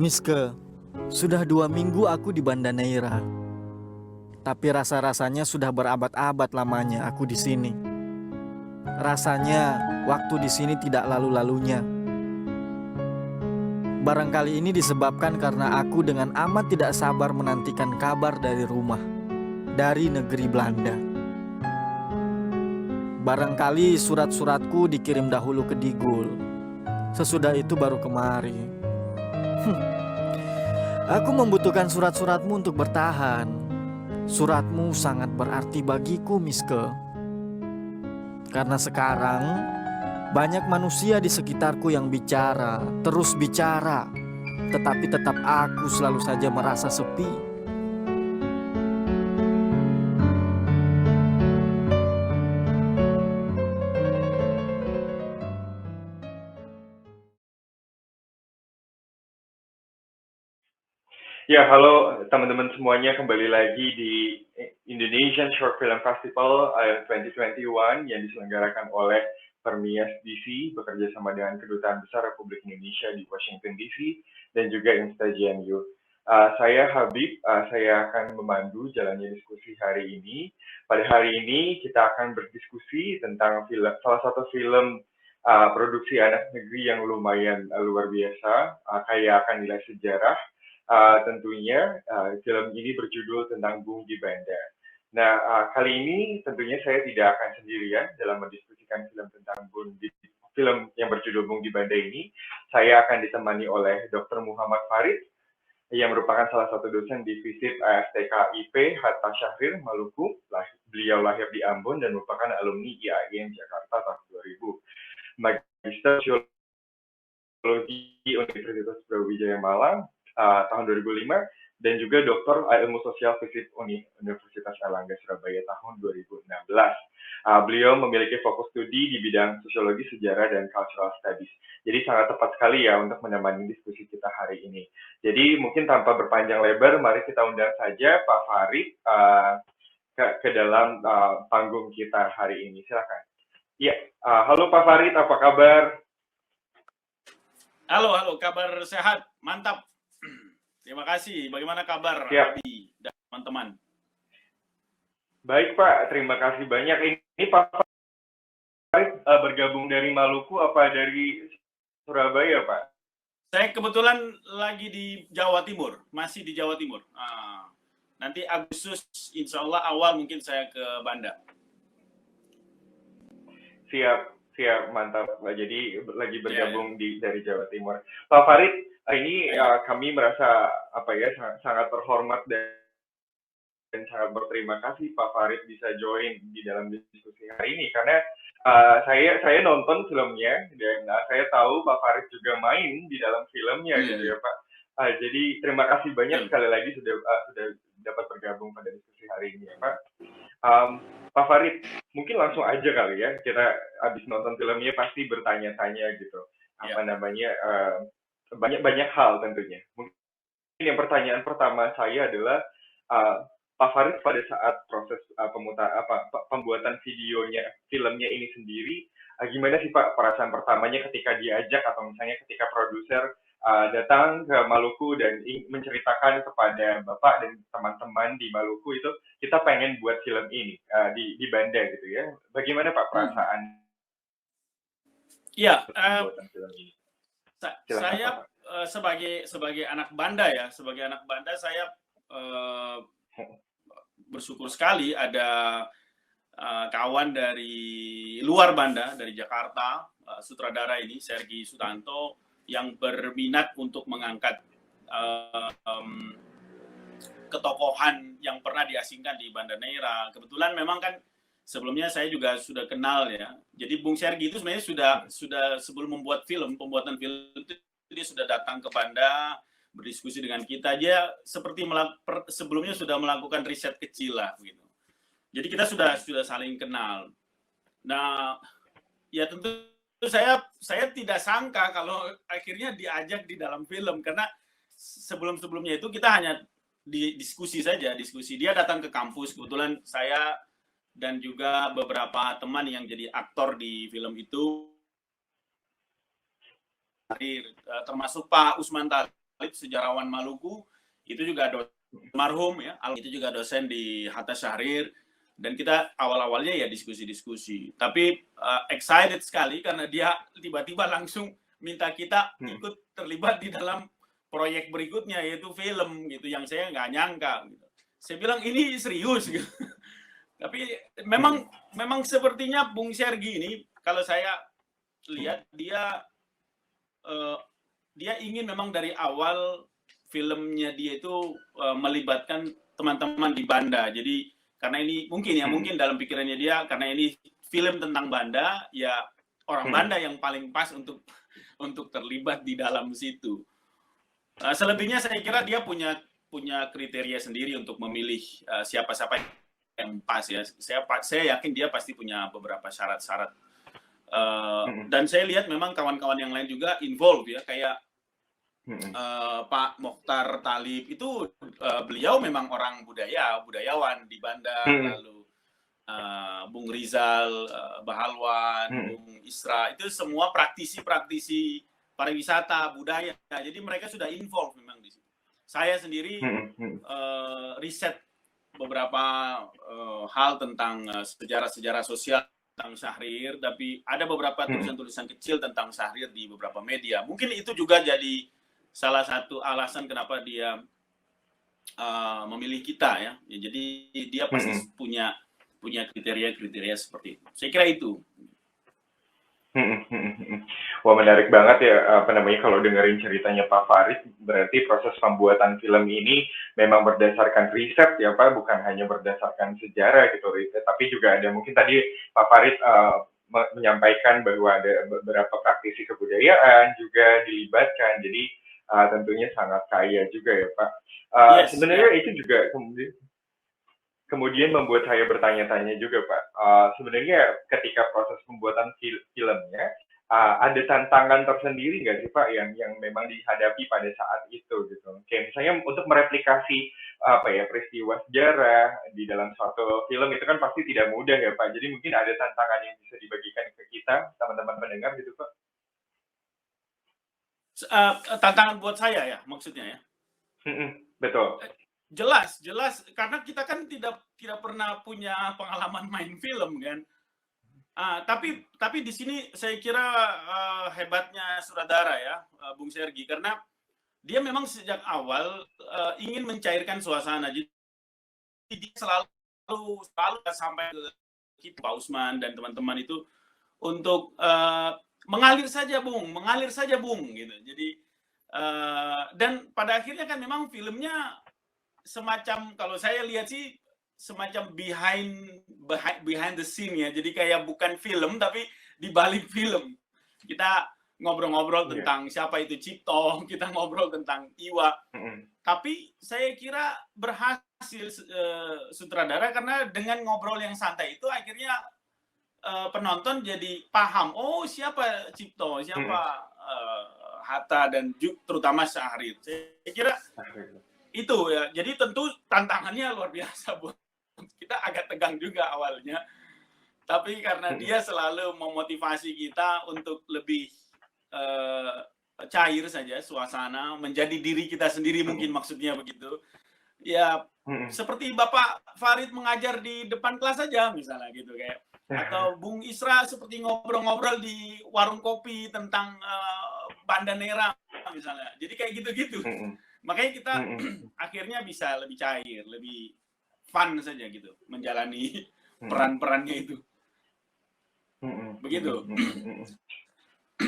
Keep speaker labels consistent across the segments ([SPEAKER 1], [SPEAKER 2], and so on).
[SPEAKER 1] Miske, sudah 2 minggu aku di Banda Neira. Tapi rasa-rasanya sudah berabad-abad lamanya aku di sini. Rasanya waktu di sini tidak lalu-lalunya. Barangkali ini disebabkan karena aku dengan amat tidak sabar menantikan kabar dari rumah, dari negeri Belanda. Barangkali surat-suratku dikirim dahulu ke Digul. Sesudah itu baru kemari. Aku membutuhkan surat-suratmu untuk bertahan. Suratmu sangat berarti bagiku, Miske. Karena sekarang banyak manusia di sekitarku yang bicara, terus bicara, tetapi tetap aku selalu saja merasa sepi.
[SPEAKER 2] Ya, halo teman-teman semuanya, kembali lagi di Indonesian Short Film Festival 2021 yang diselenggarakan oleh Permias DC bekerja sama dengan Kedutaan Besar Republik Indonesia di Washington DC dan juga Insta-GNU. Saya Habib, saya akan memandu jalannya diskusi hari ini. Pada hari ini kita akan berdiskusi tentang salah satu film produksi anak negeri yang lumayan luar biasa, kaya akan nilai sejarah. Tentunya film ini berjudul tentang Bung Di Banda. Nah, kali ini tentunya saya tidak akan sendirian dalam mendiskusikan film yang berjudul Bung Di Banda ini. Saya akan ditemani oleh Dr. Muhammad Farid yang merupakan salah satu dosen di FISIP STKIP Hatta Syahrir Maluku. Beliau lahir di Ambon dan merupakan alumni IAIN Jakarta tahun 2000. Magister Sosiologi Universitas Brawijaya Malang tahun 2005 dan juga Doktor Ilmu Sosial FISIP Universitas Airlangga Surabaya tahun 2016. Beliau memiliki fokus studi di bidang sosiologi, sejarah, dan cultural studies. Jadi sangat tepat sekali ya untuk menemani diskusi kita hari ini. Jadi mungkin tanpa berpanjang lebar, mari kita undang saja Pak Farid ke dalam panggung kita hari ini. Silakan. Ya, halo Pak Farid, apa kabar?
[SPEAKER 3] Halo, kabar sehat, mantap. Terima kasih. Bagaimana kabar Abi dan teman-teman?
[SPEAKER 2] Baik Pak, terima kasih banyak. Ini Pak Farid bergabung dari Maluku apa dari Surabaya Pak?
[SPEAKER 3] Saya kebetulan lagi di Jawa Timur, masih di Jawa Timur. Nanti Agustus, insya Allah awal mungkin saya ke Banda.
[SPEAKER 2] Siap, mantap. Jadi lagi bergabung dari Jawa Timur. Pak Farid, ini kami merasa sangat terhormat dan sangat berterima kasih Pak Farid bisa join di dalam diskusi hari ini karena saya nonton filmnya dan saya tahu Pak Farid juga main di dalam filmnya gitu ya Pak. Jadi terima kasih banyak sekali lagi sudah dapat bergabung pada diskusi hari ini ya Pak. Pak Farid, mungkin langsung aja kali ya, kita habis nonton filmnya pasti bertanya-tanya gitu, banyak hal tentunya. Mungkin yang pertanyaan pertama saya adalah Pak Farid pada saat proses pembuatan filmnya ini sendiri, gimana sih Pak perasaan pertamanya ketika diajak atau misalnya ketika produser datang ke Maluku dan menceritakan kepada Bapak dan teman-teman di Maluku itu kita pengen buat film ini di Banda gitu ya. Bagaimana Pak perasaan?
[SPEAKER 3] Iya, saya sebagai anak Banda ya, saya bersyukur sekali ada kawan dari luar Banda, dari Jakarta, sutradara ini Sergi Sutanto yang berminat untuk mengangkat ketokohan yang pernah diasingkan di Banda Neira. Kebetulan memang kan sebelumnya saya juga sudah kenal ya. Jadi Bung Sergi itu sebenarnya sudah sebelum pembuatan film itu dia sudah datang ke Banda, berdiskusi dengan kita. Dia seperti sebelumnya sudah melakukan riset kecil lah gitu. Jadi kita sudah saling kenal. Nah, ya tentu saya tidak sangka kalau akhirnya diajak di dalam film karena sebelumnya itu kita hanya diskusi. Dia datang ke kampus, kebetulan saya dan juga beberapa teman yang jadi aktor di film itu termasuk Pak Usman Tali sejarawan Maluku, itu juga marhum ya, itu juga dosen di Hatta Syahrir, dan kita awal-awalnya ya diskusi-diskusi. Tapi excited sekali karena dia tiba-tiba langsung minta kita ikut terlibat di dalam proyek berikutnya, yaitu film gitu, yang saya nggak nyangka gitu. Saya bilang ini serius gitu. Tapi memang sepertinya Bung Sergi ini, kalau saya lihat dia ingin memang dari awal filmnya dia itu melibatkan teman-teman di Banda. Jadi karena ini mungkin dalam pikirannya dia, karena ini film tentang Banda, ya orang Banda yang paling pas untuk terlibat di dalam situ. Selebihnya saya kira dia punya kriteria sendiri untuk memilih siapa-siapa yang pas ya. Saya yakin dia pasti punya beberapa syarat-syarat. Dan saya lihat memang kawan-kawan yang lain juga involved ya, kayak Pak Mokhtar Talib itu beliau memang orang budayawan di Banda, lalu Bung Rizal Bahalwan, Bung Isra, itu semua praktisi pariwisata budaya. Jadi mereka sudah involved memang di situ. Saya sendiri riset beberapa hal tentang sejarah sosial tentang Syahrir, tapi ada beberapa tulisan-tulisan kecil tentang Syahrir di beberapa media. Mungkin itu juga jadi salah satu alasan kenapa dia memilih kita ya. Jadi dia pasti punya kriteria seperti itu. Saya kira itu.
[SPEAKER 2] Wah, menarik banget ya, kalau dengerin ceritanya Pak Farid, berarti proses pembuatan film ini memang berdasarkan riset ya Pak, bukan hanya berdasarkan sejarah gitu riset, tapi juga ada mungkin tadi Pak Farid menyampaikan bahwa ada beberapa praktisi kebudayaan juga dilibatkan, jadi tentunya sangat kaya juga ya Pak. Sebenarnya itu juga kemudian membuat saya bertanya-tanya juga Pak, sebenarnya ketika proses pembuatan filmnya ada tantangan tersendiri nggak sih Pak yang memang dihadapi pada saat itu gitu? Kayak misalnya untuk mereplikasi peristiwa sejarah di dalam suatu film itu kan pasti tidak mudah ya Pak. Jadi mungkin ada tantangan yang bisa dibagikan ke kita teman-teman pendengar gitu Pak?
[SPEAKER 3] Tantangan buat saya ya maksudnya ya?
[SPEAKER 2] Betul.
[SPEAKER 3] Jelas karena kita kan tidak pernah punya pengalaman main film kan. Tapi di sini saya kira hebatnya Sutradara ya, Bung Sergi, karena dia memang sejak awal ingin mencairkan suasana. Jadi dia selalu sampai ke Pak Usman dan teman-teman itu untuk mengalir saja Bung gitu. Jadi dan pada akhirnya kan memang filmnya semacam, kalau saya lihat sih semacam behind the scene ya. Jadi kayak bukan film tapi di balik film. Kita ngobrol-ngobrol tentang siapa itu Cipto, kita ngobrol tentang Iwa. Tapi saya kira berhasil sutradara karena dengan ngobrol yang santai itu akhirnya penonton jadi paham, oh siapa Cipto, siapa Hatta, dan terutama Syahrir. Saya kira itu ya. Jadi tentu tantangannya luar biasa buat kita, agak tegang juga awalnya. Tapi karena dia selalu memotivasi kita untuk lebih cair saja suasana, menjadi diri kita sendiri mungkin maksudnya begitu. Ya seperti Bapak Farid mengajar di depan kelas saja misalnya gitu, kayak atau Bung Isra seperti ngobrol-ngobrol di warung kopi tentang Banda Neira misalnya. Jadi kayak gitu-gitu. Makanya kita akhirnya bisa lebih cair, lebih fun saja gitu menjalani peran-perannya itu. Begitu.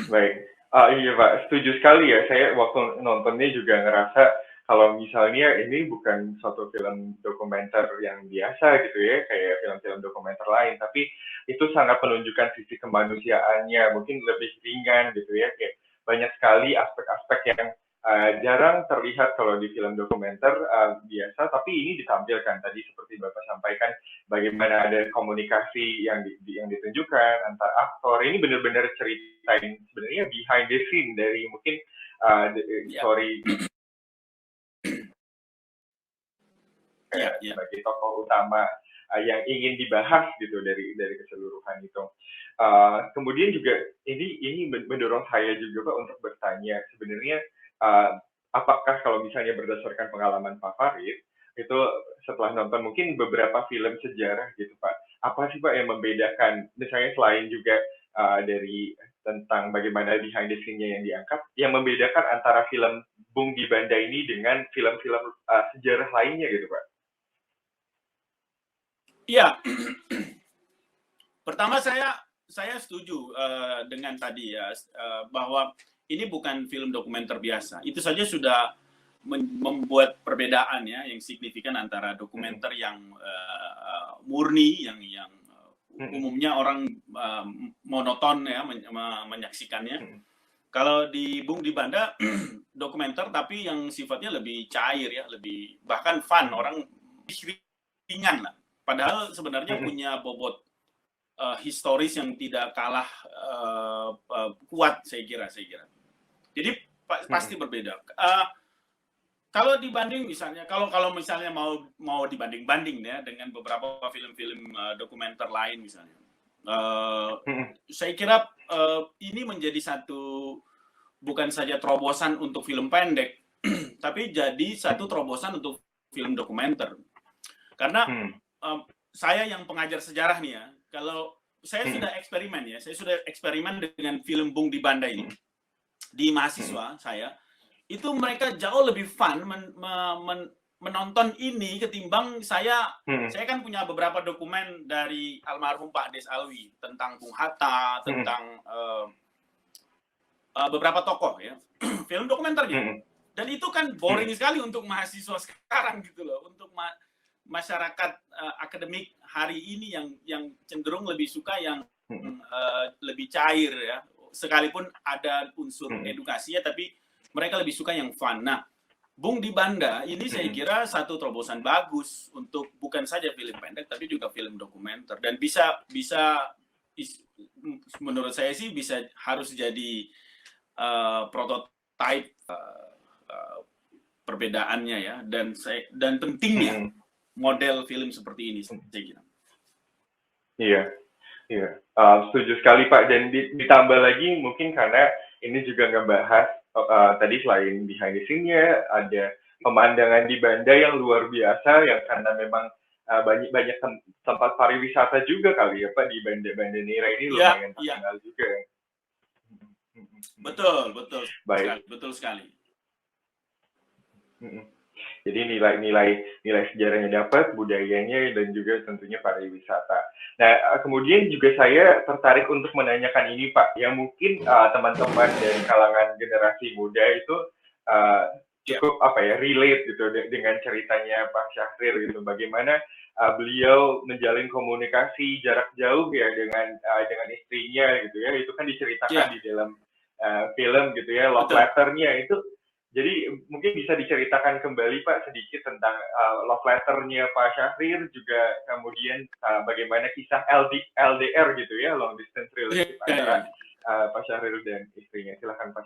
[SPEAKER 2] Baik. Iya Pak, setuju sekali ya. Saya waktu nontonnya juga ngerasa kalau misalnya ini bukan suatu film dokumenter yang biasa gitu ya, kayak film-film dokumenter lain, tapi itu sangat menunjukkan sisi kemanusiaannya, mungkin lebih ringan gitu ya, kayak banyak sekali aspek-aspek yang jarang terlihat kalau di film dokumenter biasa, tapi ini ditampilkan tadi seperti Bapak sampaikan, bagaimana ada komunikasi yang ditunjukkan antar aktor. Ini benar-benar ceritain sebenarnya behind the scene dari mungkin story sebagai tokoh utama yang ingin dibahas gitu dari keseluruhan itu. Kemudian juga ini mendorong saya juga Pak untuk bertanya sebenarnya apakah kalau misalnya berdasarkan pengalaman Pak Farid, itu setelah nonton mungkin beberapa film sejarah gitu Pak, apa sih Pak yang membedakan, misalnya selain juga dari tentang bagaimana behind the scene-nya yang diangkat, yang membedakan antara film Bung di Banda ini dengan film-film sejarah lainnya gitu Pak?
[SPEAKER 3] Iya, pertama saya setuju dengan tadi ya bahwa ini bukan film dokumenter biasa. Itu saja sudah membuat perbedaan ya yang signifikan antara dokumenter yang murni yang umumnya orang monoton ya menyaksikannya. Kalau di Bung di Banda dokumenter tapi yang sifatnya lebih cair ya, lebih bahkan fun, orang ringan lah. Padahal sebenarnya punya bobot historis yang tidak kalah kuat saya kira. Jadi pasti berbeda. Kalau dibanding misalnya, kalau misalnya mau dibanding ya dengan beberapa film-film dokumenter lain misalnya, saya kira ini menjadi satu bukan saja terobosan untuk film pendek, tapi jadi satu terobosan untuk film dokumenter. Karena saya yang pengajar sejarah nih ya, kalau saya sudah eksperimen dengan film Bung di Banda ini di mahasiswa saya, itu mereka jauh lebih fun menonton ini ketimbang saya kan punya beberapa dokumen dari almarhum Pak Des Alwi tentang Bung Hatta, tentang beberapa tokoh ya, film dokumenternya. Dan itu kan boring sekali untuk mahasiswa sekarang gitu loh, untuk masyarakat akademik hari ini yang cenderung lebih suka yang lebih cair ya, sekalipun ada unsur edukasinya, tapi mereka lebih suka yang fun. Nah, Bung di Banda ini saya kira satu terobosan bagus untuk bukan saja film pendek tapi juga film dokumenter, dan bisa menurut saya sih harus jadi prototipe perbedaannya ya, dan pentingnya model film seperti ini saya kira.
[SPEAKER 2] Iya, setuju sekali Pak. Dan ditambah lagi mungkin karena ini juga ngebahas tadi selain behind the scene-nya, ada pemandangan di Banda yang luar biasa, yang karena memang banyak tempat pariwisata juga kali ya Pak di Banda Neira ini lumayan terkenal juga.
[SPEAKER 3] Betul sekali.
[SPEAKER 2] Jadi nilai sejarahnya dapat, budayanya, dan juga tentunya pariwisata. Nah, kemudian juga saya tertarik untuk menanyakan ini Pak, yang mungkin teman-teman dari kalangan generasi muda itu cukup relate gitu dengan ceritanya Pak Syahrir gitu. Bagaimana beliau menjalin komunikasi jarak jauh ya dengan istrinya gitu ya. Itu kan diceritakan di dalam film gitu ya, love letter-nya itu. Jadi mungkin bisa diceritakan kembali Pak sedikit tentang love letter-nya Pak Syahrir, juga kemudian bagaimana kisah LDR gitu ya, long distance relationship antara Pak Syahrir dan istrinya. Silakan Pak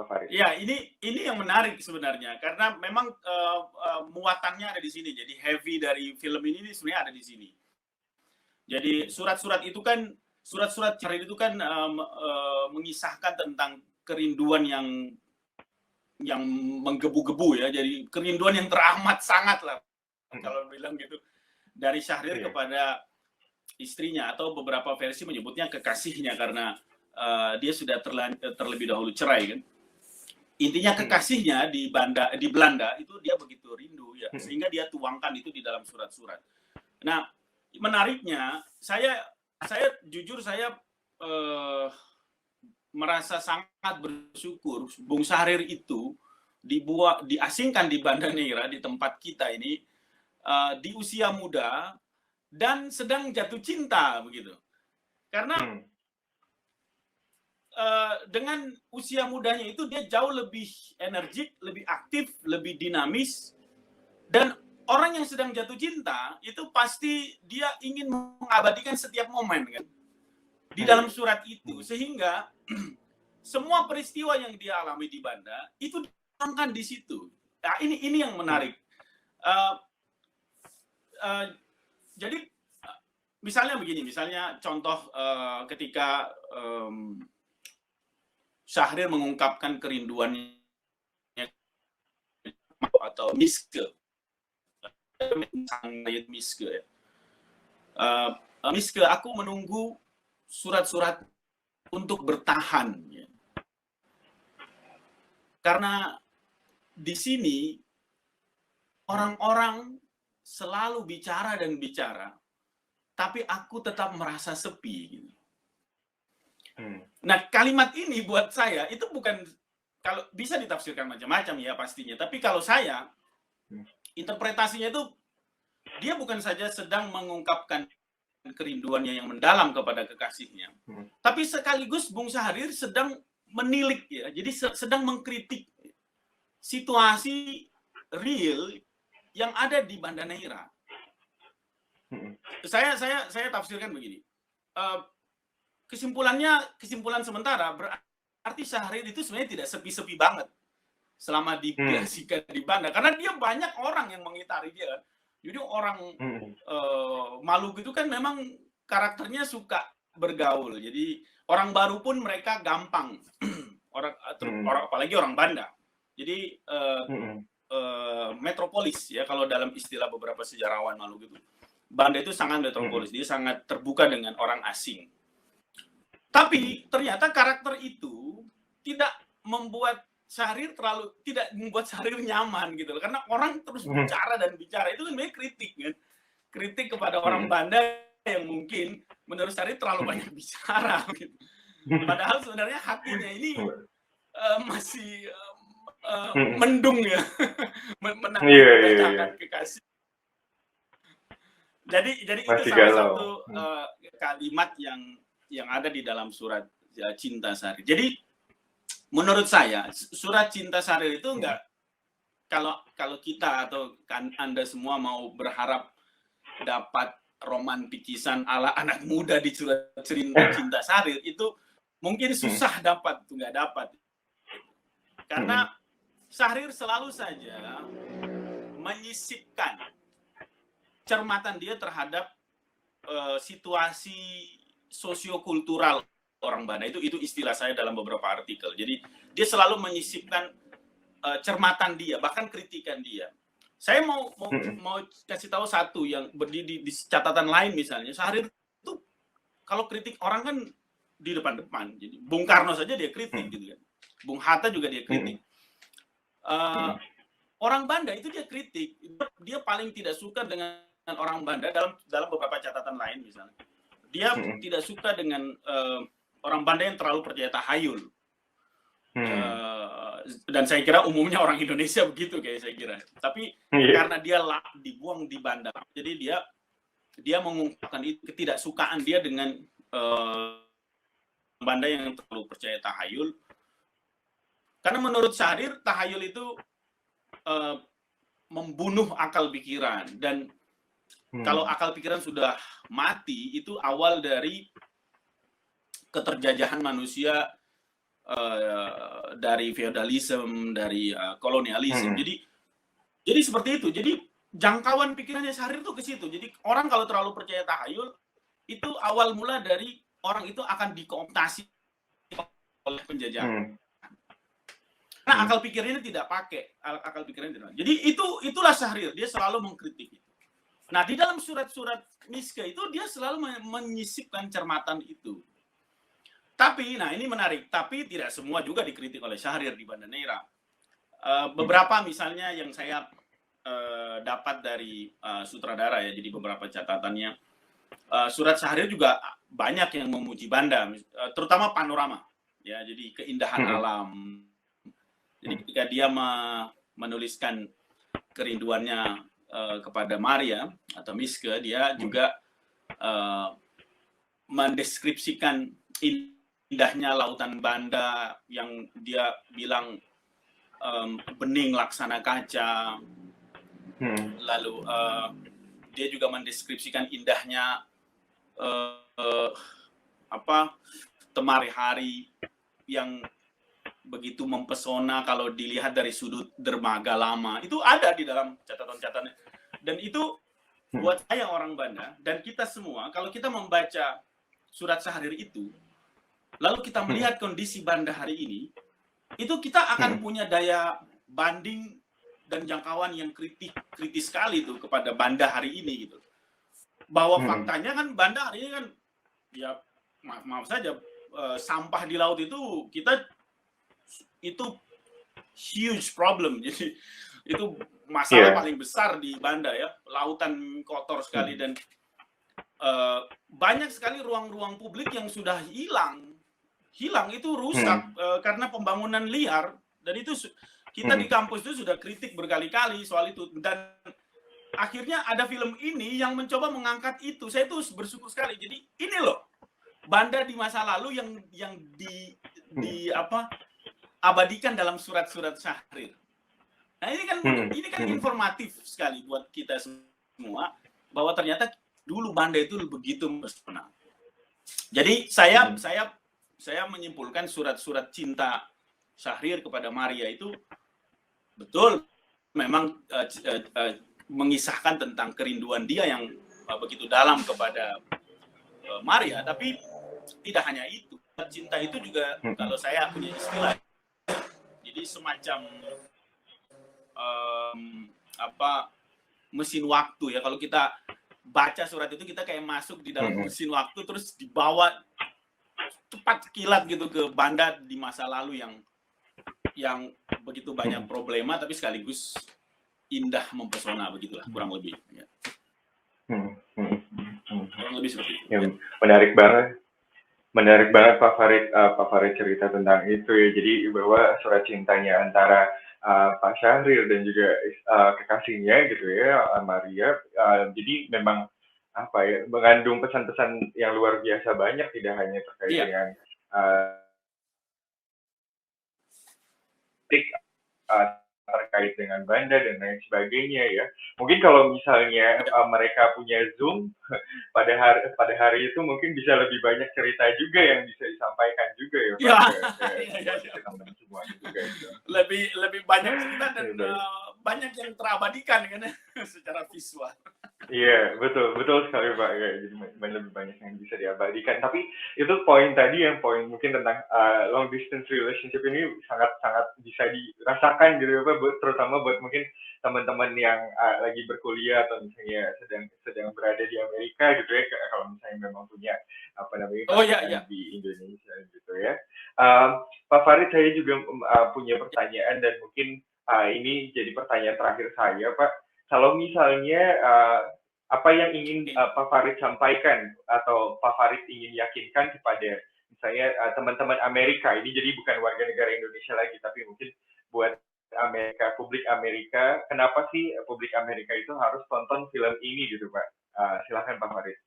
[SPEAKER 2] Farid.
[SPEAKER 3] Ya, ini yang menarik sebenarnya, karena memang muatannya ada di sini. Jadi heavy dari film ini sebenarnya ada di sini. Jadi surat-surat Syahrir itu kan mengisahkan tentang kerinduan yang menggebu-gebu ya, jadi kerinduan yang teramat sangat lah kalau bilang gitu, dari Syahrir kepada istrinya, atau beberapa versi menyebutnya kekasihnya karena dia sudah terlebih dahulu cerai kan. Intinya kekasihnya di Belanda itu dia begitu rindu ya, sehingga dia tuangkan itu di dalam surat-surat. Nah, menariknya saya jujur merasa sangat bersyukur Bung Syahrir itu diasingkan di Banda Neira, di tempat kita ini, di usia muda dan sedang jatuh cinta begitu. Karena dengan usia mudanya itu dia jauh lebih energik, lebih aktif, lebih dinamis, dan orang yang sedang jatuh cinta itu pasti dia ingin mengabadikan setiap momen kan di dalam surat itu, sehingga semua peristiwa yang dia alami di Banda itu dituangkan di situ. Nah, ini yang menarik. Jadi misalnya begini, misalnya contoh ketika Syahrir mengungkapkan kerinduannya atau Miske. Miske ya. Miske, aku menunggu surat-surat untuk bertahan ya. Karena di sini orang-orang selalu bicara dan bicara, tapi aku tetap merasa sepi gitu. Nah, kalimat ini buat saya itu bukan, kalau bisa ditafsirkan macam-macam ya pastinya, tapi kalau saya interpretasinya itu dia bukan saja sedang mengungkapkan kerinduannya yang mendalam kepada kekasihnya, tapi sekaligus Bung Syahrir sedang menilik ya, jadi sedang mengkritik situasi real yang ada di Banda Neira. Saya tafsirkan begini. Kesimpulan sementara berarti Syahrir itu sebenarnya tidak sepi-sepi banget selama dikreasikan di Banda, karena dia banyak orang yang mengitari dia. Jadi orang Maluku itu kan memang karakternya suka bergaul. Jadi orang baru pun mereka gampang. orang apalagi orang Banda. Jadi metropolis ya, kalau dalam istilah beberapa sejarawan Maluku itu. Banda itu sangat metropolis, dia sangat terbuka dengan orang asing. Tapi ternyata karakter itu tidak membuat Syahrir nyaman gitu loh, karena orang terus bicara dan bicara, itu kan sebenarnya kritik kan, kritik kepada orang Banda yang mungkin menurut Syahrir terlalu banyak bicara gitu. Padahal sebenarnya hatinya ini masih mendung ya, menangkan kekasih. Jadi itu salah satu kalimat yang ada di dalam surat Cinta Syahrir. Jadi menurut saya surat Cinta Syahrir itu enggak, kalau kita atau Anda semua mau berharap dapat romantikisan ala anak muda di surat Cinta Syahrir, itu mungkin susah dapat, nggak dapat. Karena Syahrir selalu saja menyisipkan cermatan dia terhadap situasi sosiokultural orang Banda. Itu istilah saya dalam beberapa artikel. Jadi dia selalu menyisipkan cermatan dia, bahkan kritikan dia. Saya mau kasih tahu satu yang berdiri di catatan lain, misalnya Syahrir itu kalau kritik orang kan di depan-depan. Jadi Bung Karno saja dia kritik gitu kan. Bung Hatta juga dia kritik. Orang Banda itu dia kritik. Dia paling tidak suka dengan orang Banda dalam beberapa catatan lain misalnya. Dia tidak suka dengan orang Banda yang terlalu percaya tahayul. Dan saya kira umumnya orang Indonesia begitu kayak saya kira. Tapi karena dia dibuang di Banda, jadi dia mengungkapkan ketidaksukaan dia dengan Banda yang terlalu percaya tahayul. Karena menurut Syahrir tahayul itu membunuh akal pikiran, dan kalau akal pikiran sudah mati, itu awal dari keterjajahan manusia, dari feodalisme, dari kolonialisme. Jadi seperti itu. Jadi jangkauan pikirannya Syahrir itu ke situ. Jadi orang kalau terlalu percaya tahayul, itu awal mula dari orang itu akan dikooptasi oleh penjajahan. Nah, akal pikirannya tidak pakai, akal pikirannya tidak. Jadi itulah Syahrir, dia selalu mengkritik. Nah, di dalam surat-surat Miske itu dia selalu menyisipkan cermatan itu. Tapi, nah ini menarik, tapi tidak semua juga dikritik oleh Syahrir di Banda Neira. Beberapa misalnya yang saya dapat dari sutradara ya, jadi beberapa catatannya. Surat Syahrir juga banyak yang memuji Banda, terutama panorama. Ya, jadi keindahan alam. Jadi ketika dia menuliskan kerinduannya kepada Maria atau Miske, dia juga mendeskripsikan indahnya lautan Banda yang dia bilang bening laksana kaca. Lalu dia juga mendeskripsikan indahnya temari hari yang begitu mempesona kalau dilihat dari sudut dermaga lama. Itu ada di dalam catatan-catatannya. Dan itu buat saya orang Banda dan kita semua, kalau kita membaca surat Syahrir itu, lalu kita melihat kondisi Banda hari ini, itu kita akan punya daya banding dan jangkauan yang kritis sekali tuh kepada Banda hari ini gitu. Bahwa faktanya kan Banda hari ini kan ya maaf saja sampah di laut itu itu huge problem. Jadi itu masalah paling besar di Banda ya, lautan kotor sekali dan banyak sekali ruang-ruang publik yang sudah hilang itu rusak karena pembangunan liar dan itu kita di kampus itu sudah kritik berkali-kali soal itu dan akhirnya ada film ini yang mencoba mengangkat itu. Saya tuh bersyukur sekali. Jadi ini loh Banda di masa lalu yang abadikan dalam surat-surat Syahrir. Nah ini kan informatif sekali buat kita semua bahwa ternyata dulu Banda itu begitu pesona. Jadi saya menyimpulkan surat-surat cinta Syahrir kepada Maria itu betul memang mengisahkan tentang kerinduan dia yang begitu dalam kepada Maria, tapi tidak hanya itu. Cinta itu juga kalau saya punya istilah, jadi semacam mesin waktu ya. Kalau kita baca surat itu kita kayak masuk di dalam mesin waktu terus dibawa cepat kilat gitu ke Banda di masa lalu yang begitu banyak problema tapi sekaligus indah mempesona begitulah kurang lebih ya. Kurang lebih seperti itu.
[SPEAKER 2] Ya, menarik banget Pak Farid cerita tentang itu ya. Jadi bahwa surat cintanya antara Pak Syahrir dan juga kekasihnya gitu ya, Maria, jadi memang mengandung pesan-pesan yang luar biasa banyak, tidak hanya terkait dengan terkait dengan Banda dan lain sebagainya ya. Mungkin kalau misalnya mereka punya Zoom pada hari itu mungkin bisa lebih banyak cerita juga yang bisa disampaikan juga ya Pak ke teman semua juga gitu.
[SPEAKER 3] Lebih banyak cerita dan banyak yang terabadikan kan secara visual.
[SPEAKER 2] Iya, betul sekali Pak. Ya, jadi lebih banyak yang bisa diabadikan. Tapi itu poin tadi yang poin mungkin tentang long distance relationship ini sangat bisa dirasakan gitu ya Pak, terutama buat mungkin teman-teman yang lagi berkuliah atau misalnya sedang berada di Amerika gitu ya, kalau misalnya memang punya di Indonesia gitu ya. Pak Farid, saya juga punya pertanyaan dan mungkin ini jadi pertanyaan terakhir saya Pak. Kalau misalnya apa yang ingin Pak Farid sampaikan atau Pak Farid ingin yakinkan kepada misalnya teman-teman Amerika, ini jadi bukan warga negara Indonesia lagi, tapi mungkin buat publik Amerika, kenapa sih publik Amerika itu harus tonton film ini gitu Pak? Silakan Pak Farid.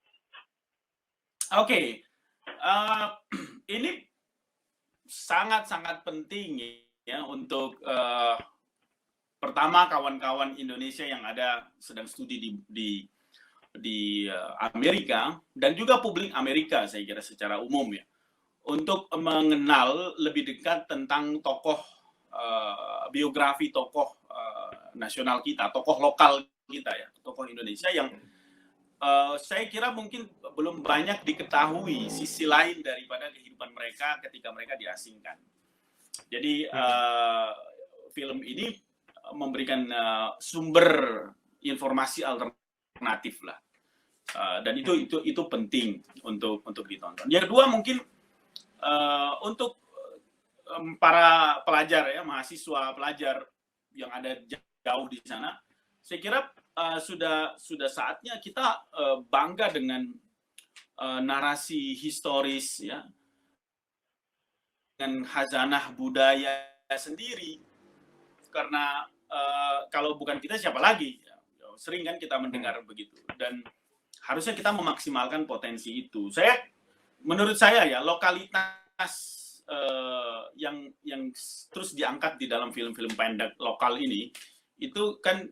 [SPEAKER 3] Oke. Ini sangat-sangat penting ya untuk pertama kawan-kawan Indonesia yang sedang studi di Amerika dan juga publik Amerika saya kira secara umum ya untuk mengenal lebih dekat tentang biografi tokoh nasional kita, tokoh lokal kita ya, tokoh Indonesia yang saya kira mungkin belum banyak diketahui sisi lain daripada kehidupan mereka ketika mereka diasingkan. Jadi film ini memberikan sumber informasi alternatif lah, dan itu penting untuk ditonton. Yang kedua mungkin untuk para pelajar ya, mahasiswa pelajar yang ada jauh di sana, saya kira sudah saatnya kita bangga dengan narasi historis ya, dengan khazanah budaya sendiri, karena kalau bukan kita siapa lagi ya, sering kan kita mendengar begitu dan harusnya kita memaksimalkan potensi itu. Menurut saya ya lokalitas yang terus diangkat di dalam film-film pendek lokal ini itu kan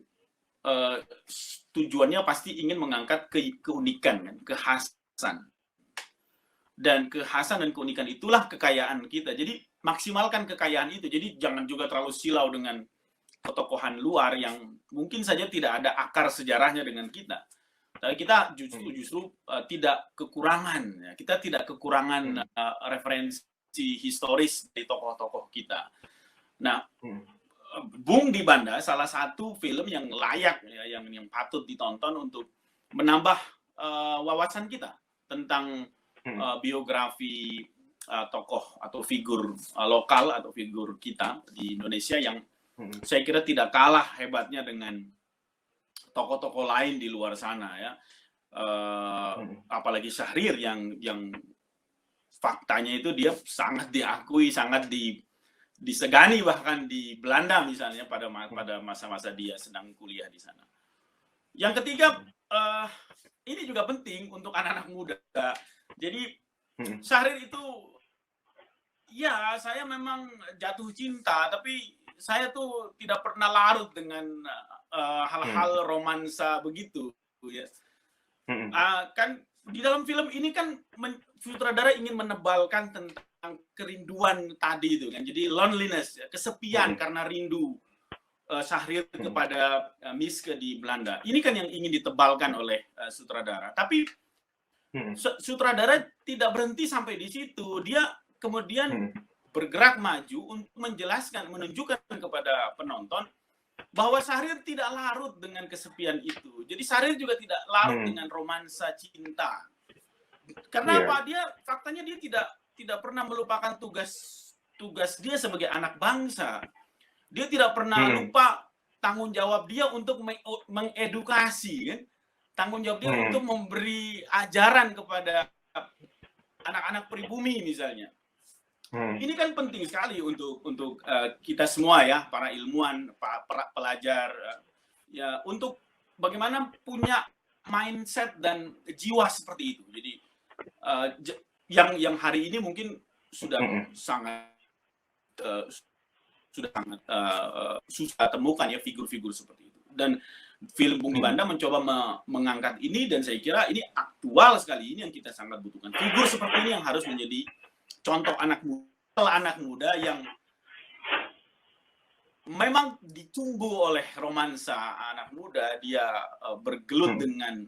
[SPEAKER 3] tujuannya pasti ingin mengangkat keunikan kan, kekhasan. Dan kekhasan dan keunikan itulah kekayaan kita. Jadi maksimalkan kekayaan itu. Jadi jangan juga terlalu silau dengan ketokohan luar yang mungkin saja tidak ada akar sejarahnya dengan kita. Tapi kita justru tidak kekurangan. Ya. Kita tidak kekurangan referensi historis dari tokoh-tokoh kita. Nah, Bung di Banda salah satu film yang layak ya, yang patut ditonton untuk menambah wawasan kita tentang biografi tokoh atau figur lokal atau figur kita di Indonesia yang saya kira tidak kalah hebatnya dengan tokoh-tokoh lain di luar sana ya. Apalagi Syahrir yang faktanya itu dia sangat diakui, sangat disegani bahkan di Belanda misalnya pada masa-masa dia sedang kuliah di sana. Yang ketiga, ini juga penting untuk anak-anak muda. Jadi Syahrir itu, ya saya memang jatuh cinta, tapi saya tuh tidak pernah larut dengan hal-hal romansa begitu, ya. Kan di dalam film ini kan sutradara ingin menebalkan tentang kerinduan tadi itu kan, jadi loneliness, kesepian karena rindu Syahrir kepada Miske di Belanda. Ini kan yang ingin ditebalkan oleh sutradara. Tapi sutradara tidak berhenti sampai di situ. Dia kemudian bergerak maju untuk menjelaskan, menunjukkan kepada penonton bahwa Syahrir tidak larut dengan kesepian itu. Jadi Syahrir juga tidak larut dengan romansa cinta. Karena apa? Faktanya dia tidak pernah melupakan tugas dia sebagai anak bangsa. Dia tidak pernah lupa tanggung jawab dia untuk mengedukasi, kan? Tanggung jawab dia untuk memberi ajaran kepada anak-anak pribumi misalnya. Ini kan penting sekali untuk kita semua ya, para ilmuwan, para pelajar, ya, untuk bagaimana punya mindset dan jiwa seperti itu. Jadi yang hari ini mungkin sudah sangat susah temukan ya figur-figur seperti itu. Dan film Bung di Banda mencoba mengangkat ini, dan saya kira ini aktual sekali. Ini yang kita sangat butuhkan. Figur seperti ini yang harus menjadi contoh anak muda yang memang ditumbuh oleh romansa anak muda. Dia bergelut dengan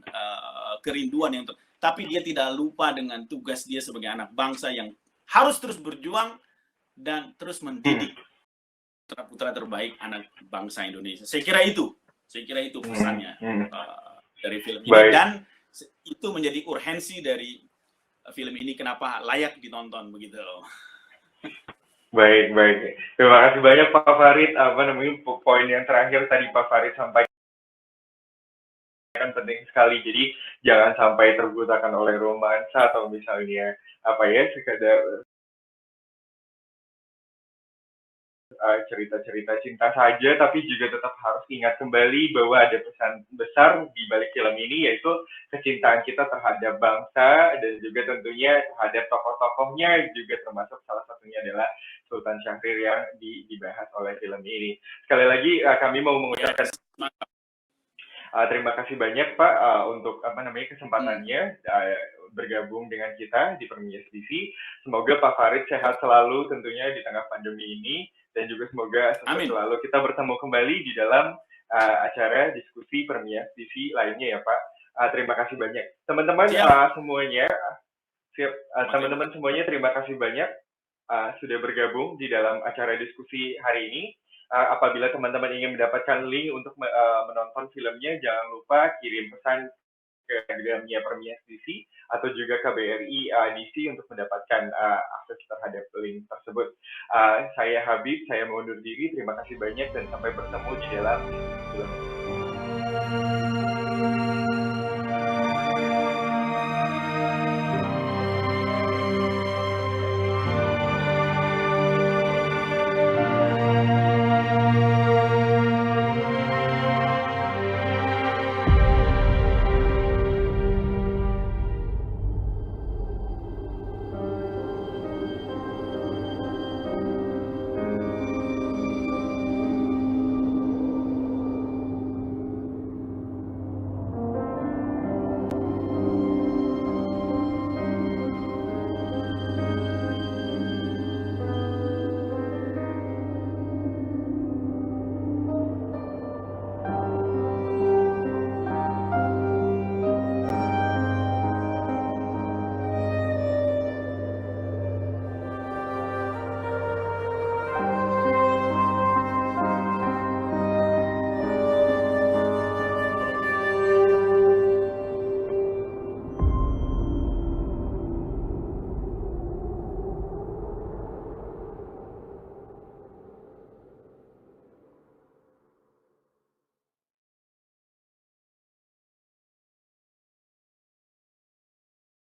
[SPEAKER 3] kerinduan tapi dia tidak lupa dengan tugas dia sebagai anak bangsa yang harus terus berjuang dan terus mendidik putra-putra terbaik anak bangsa Indonesia. Saya kira itu pesannya dari film ini.
[SPEAKER 2] Baik.
[SPEAKER 3] Dan itu menjadi urgensi dari film ini, kenapa layak ditonton begitu loh.
[SPEAKER 2] Baik. Terima kasih banyak Pak Farid. Poin yang terakhir tadi Pak Farid sampaikan penting sekali. Jadi jangan sampai terbutakan oleh romansa atau misalnya sekadar cerita-cerita cinta saja, tapi juga tetap harus ingat kembali bahwa ada pesan besar di balik film ini, yaitu kecintaan kita terhadap bangsa dan juga tentunya terhadap tokoh-tokohnya, juga termasuk salah satunya adalah Sultan Syahrir yang dibahas oleh film ini. Sekali lagi kami mau mengucapkan terima kasih banyak Pak untuk kesempatannya bergabung dengan kita di Permias TV. Semoga Pak Farid sehat selalu tentunya di tengah pandemi ini, dan juga semoga selalu kita bertemu kembali di dalam acara diskusi Permias TV lainnya ya Pak. Terima kasih banyak teman-teman semuanya. Teman-teman semuanya, terima kasih banyak sudah bergabung di dalam acara diskusi hari ini. Apabila teman-teman ingin mendapatkan link untuk menonton filmnya, jangan lupa kirim pesan ke Instagramnya Permias TV atau juga KBRI DC untuk mendapatkan akses terhadap link tersebut. Saya Habib, saya mau undur diri. Terima kasih banyak dan sampai bertemu di dalam film.